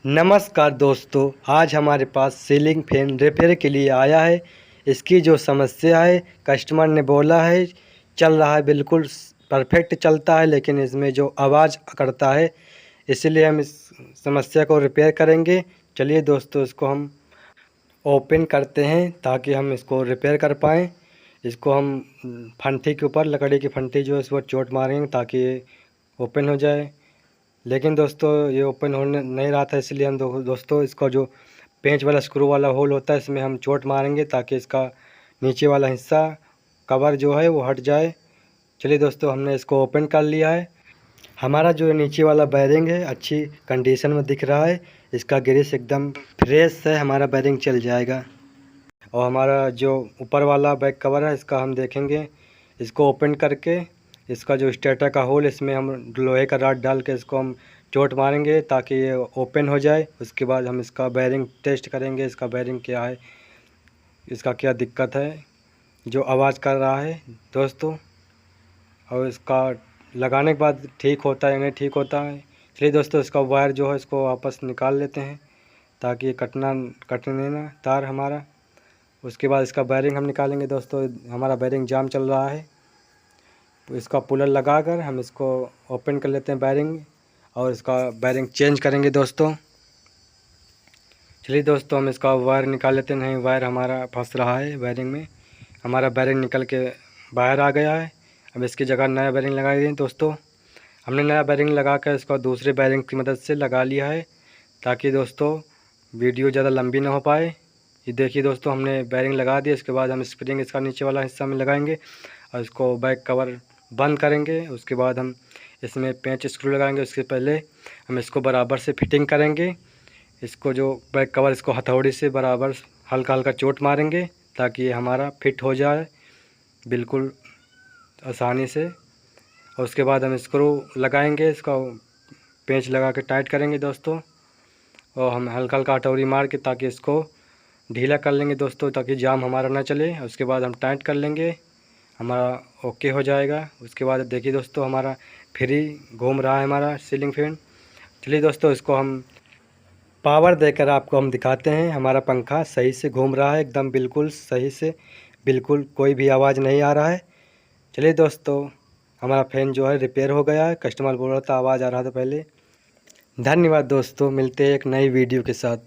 नमस्कार दोस्तों, आज हमारे पास सीलिंग फैन रिपेयर के लिए आया है। इसकी जो समस्या है, कस्टमर ने बोला है चल रहा है, बिल्कुल परफेक्ट चलता है, लेकिन इसमें जो आवाज़ करता है, इसलिए हम इस समस्या को रिपेयर करेंगे। चलिए दोस्तों, इसको हम ओपन करते हैं ताकि हम इसको रिपेयर कर पाएँ। इसको हम फंटी के ऊपर, लकड़ी की फंटी जो है, इस पर चोट मारेंगे ताकि ये ओपन हो जाए। लेकिन दोस्तों ये ओपन होने नहीं रहा था, इसलिए हम दोस्तों इसका जो पेंच वाला स्क्रू वाला होल होता है, इसमें हम चोट मारेंगे ताकि इसका नीचे वाला हिस्सा कवर जो है वो हट जाए। चलिए दोस्तों, हमने इसको ओपन कर लिया है। हमारा जो नीचे वाला बैरिंग है अच्छी कंडीशन में दिख रहा है। इसका ग्रीस एकदम फ्रेश है, हमारा बैरिंग चल जाएगा। और हमारा जो ऊपर वाला बैक कवर है, इसका हम देखेंगे। इसको ओपन करके इसका जो स्टेटर का होल, इसमें हम लोहे का रॉड डाल के इसको हम चोट मारेंगे ताकि ये ओपन हो जाए। उसके बाद हम इसका बैरिंग टेस्ट करेंगे, इसका बैरिंग क्या है, इसका क्या दिक्कत है जो आवाज़ कर रहा है दोस्तों। और इसका लगाने के बाद ठीक होता है या नहीं ठीक होता है। चलिए दोस्तों, इसका वायर जो है इसको वापस निकाल लेते हैं ताकि ये कटने ना तार हमारा। उसके बाद इसका बैरिंग हम निकालेंगे दोस्तों। हमारा बैरिंग जाम चल रहा है, तो इसका पुलर लगाकर हम इसको ओपन कर लेते हैं बैरिंग, और इसका बैरिंग चेंज करेंगे दोस्तों। चलिए दोस्तों, हम इसका वायर निकाल लेते हैं। नहीं, वायर हमारा फंस रहा है बैरिंग में। हमारा बैरिंग निकल के बाहर आ गया है। अब इसकी जगह नया बैरिंग लगा दें दोस्तों। हमने नया बैरिंग लगा कर इसको दूसरे बैरिंग की मदद से लगा लिया है ताकि दोस्तों वीडियो ज़्यादा लंबी ना हो पाए। ये देखिए दोस्तों, हमने बैरिंग लगा दिया। इसके बाद हम स्प्रिंग इसका नीचे वाला हिस्सा में लगाएंगे और इसको बैक कवर बंद करेंगे। उसके बाद हम इसमें पेंच स्क्रू लगाएंगे। उसके पहले हम इसको बराबर से फिटिंग करेंगे। इसको जो बैक कवर, इसको हथौड़ी से बराबर हल्का हल्का चोट मारेंगे ताकि ये हमारा फिट हो जाए बिल्कुल आसानी से। और उसके बाद हम स्क्रू लगाएंगे, इसका पेंच लगा के टाइट करेंगे दोस्तों। और हम हल्का हल्का हथौड़ी मार के ताकि इसको ढीला कर लेंगे दोस्तों, ताकि जाम हमारा ना चले। उसके बाद हम टाइट कर लेंगे, हमारा ओके हो जाएगा। उसके बाद देखिए दोस्तों, हमारा फ्री घूम रहा है हमारा सीलिंग फैन। चलिए दोस्तों, इसको हम पावर देकर आपको हम दिखाते हैं। हमारा पंखा सही से घूम रहा है, एकदम बिल्कुल सही से, बिल्कुल कोई भी आवाज़ नहीं आ रहा है। चलिए दोस्तों, हमारा फ़ैन जो है रिपेयर हो गया है। कस्टमर बोल रहा था आवाज़ आ रहा था पहले। धन्यवाद दोस्तों, मिलते हैं एक नई वीडियो के साथ।